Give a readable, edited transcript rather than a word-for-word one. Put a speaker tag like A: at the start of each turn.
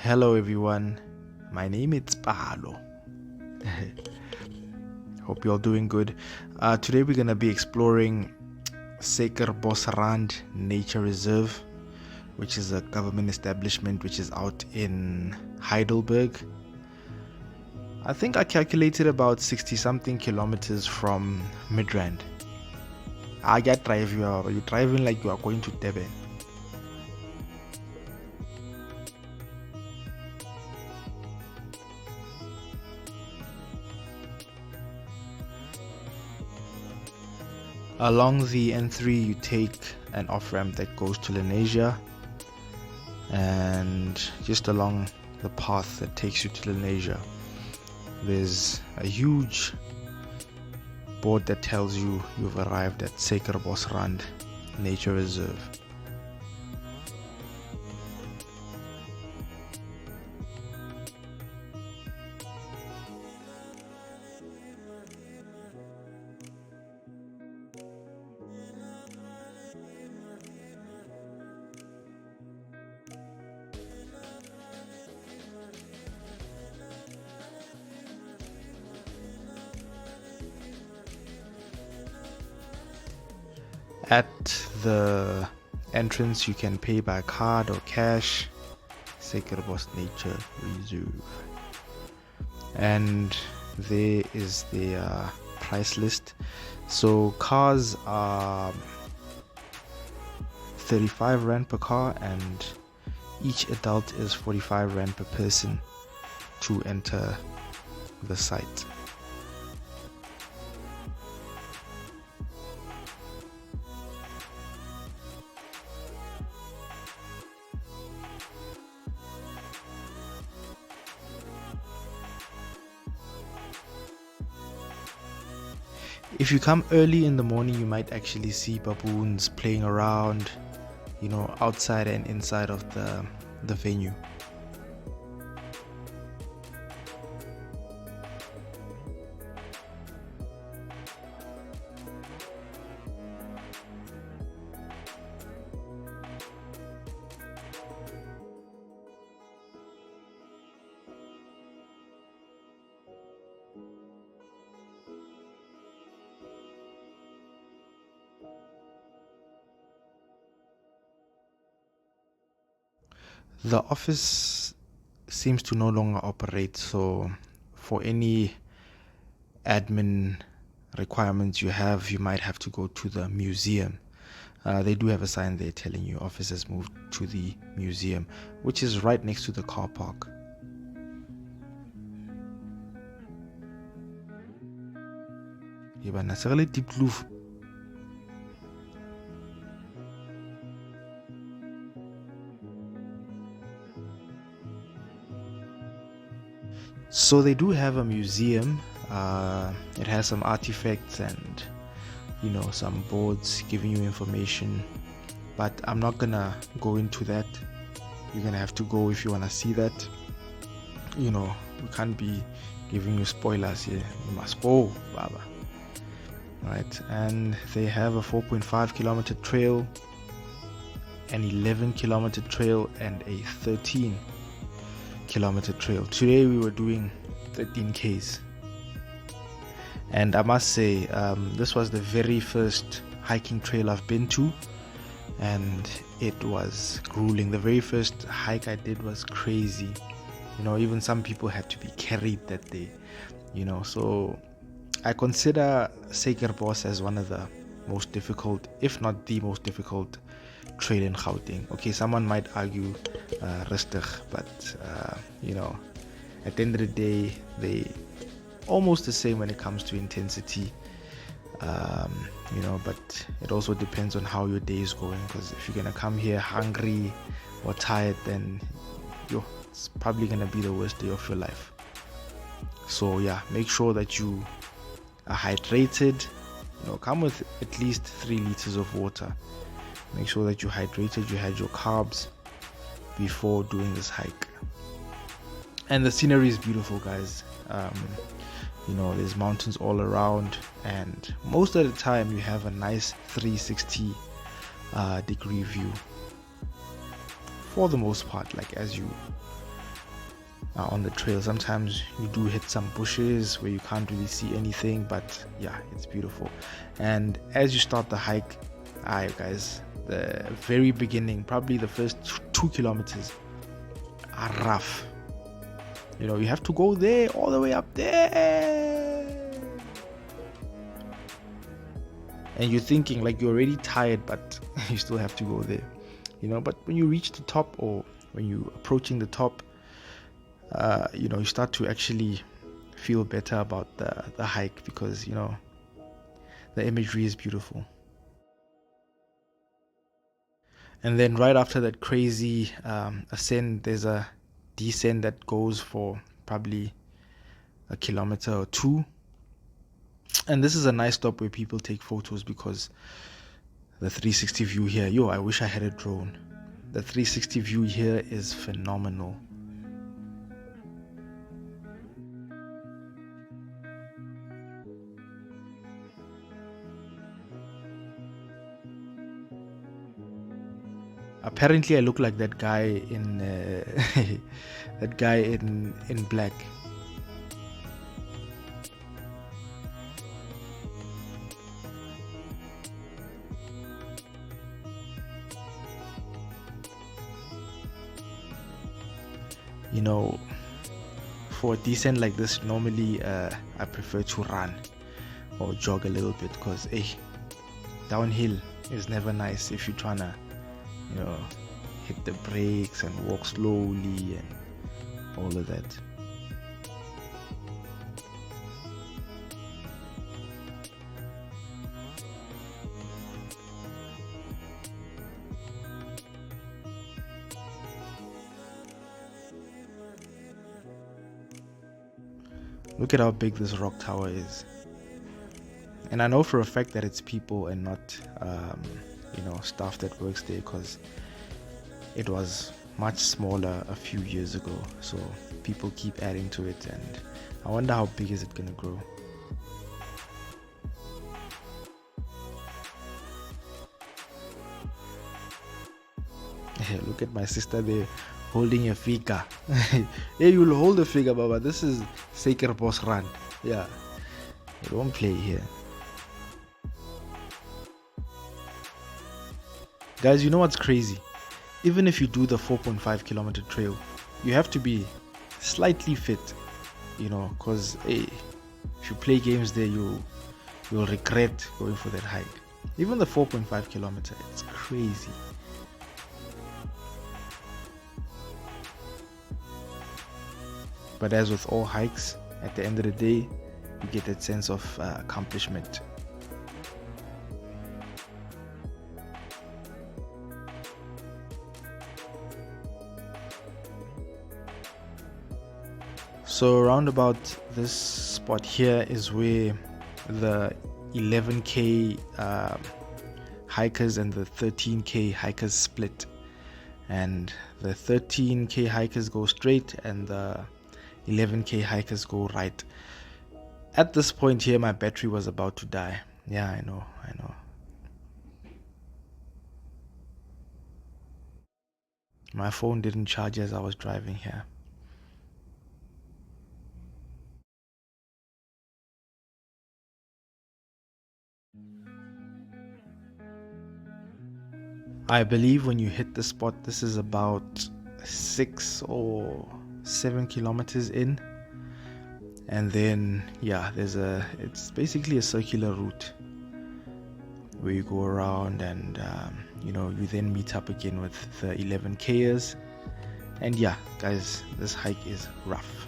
A: Hello everyone, my name is Palo. Hope you're doing good. Today we're going to be exploring Suikerbosrand Nature Reserve, which is a government establishment which is out in Heidelberg. I think I calculated about 60 something kilometers from Midrand. I get drive you're driving like you are going to Durban. Along the N3 you take an off-ramp that goes to Lenasia, and just along the path that takes you to Lenasia there's a huge board that tells you you've arrived at Suikerbosrand Nature Reserve. At the entrance you can pay by card or cash. Suikerbos Nature Reserve, and there is the price list. So cars are 35 rand per car, and each adult is 45 rand per person to enter the site. If you come early in the morning, you might actually see baboons playing around, outside and inside of the venue. The office seems to no longer operate, so for any admin requirements you have, you might have to go to the museum. They do have a sign there telling you office has moved to the museum, which is right next to the car park. So they do have a museum. It has some artifacts and some boards giving you information, but I'm not gonna go into that. You're gonna have to go if you want to see that. We can't be giving you spoilers here. You must go, Baba. Right, and they have a 4.5 kilometer trail, an 11 kilometer trail, and a 13 kilometer trail. Today we were doing 13 Ks, and I must say this was the very first hiking trail I've been to, and it was grueling. The very first hike I did was crazy. Even some people had to be carried that day. So I consider Suikerbos as one of the most difficult, if not the most difficult, trail in Gauteng. Okay, someone might argue rustig, but at the end of the day, they almost the same when it comes to intensity. But it also depends on how your day is going, because if you're gonna come here hungry or tired, then it's probably gonna be the worst day of your life. So yeah, make sure that you are hydrated. Come with at least 3 liters of water. Make sure that you're hydrated, you had your carbs before doing this hike. And the scenery is beautiful, guys. There's mountains all around, and most of the time you have a nice 360 degree view for the most part, like as you on the trail. Sometimes you do hit some bushes where you can't really see anything, but yeah, it's beautiful. And as you start the hike, guys, the very beginning, probably the first 2 kilometers are rough. You know, you have to go there, all the way up there, and you're thinking like you're already tired, but you still have to go there, you know. But when you reach the top, or when you're approaching the top, you know, you start to actually feel better about the hike, because, you know, the imagery is beautiful. And then right after that crazy ascent, there's a descent that goes for probably a kilometer or two. And this is a nice stop where people take photos, because the 360 view here, yo, I wish I had a drone. The 360 view here is phenomenal. Apparently I look like that guy in that guy in black. You know, for a descent like this, normally I prefer to run or jog a little bit, because downhill is never nice if you're trying to, you know, hit the brakes and walk slowly and all of that. Look at how big this rock tower is. And I know for a fact that it's people and not you know, staff that works there, because it was much smaller a few years ago. So people keep adding to it, and I wonder how big is it gonna grow. Look at my sister there holding a figure. Yeah, you'll hold a figure, Baba. This is Suikerbosrand. Yeah, you don't play here. Guys, you know what's crazy? Even if you do the 4.5 kilometer trail, you have to be slightly fit, you know, because if you play games there, you'll regret going for that hike. Even the 4.5 kilometer, it's crazy. But as with all hikes, at the end of the day, you get that sense of accomplishment. So around about this spot here is where the 11k hikers and the 13k hikers split, and the 13k hikers go straight and the 11k hikers go right. At this point here, my battery was about to die. Yeah, I know. My phone didn't charge as I was driving here. I believe when you hit the spot, this is about 6 or 7 kilometers in, and then yeah, it's basically a circular route where you go around, and you know, you then meet up again with the 11kers. And yeah, guys, this hike is rough.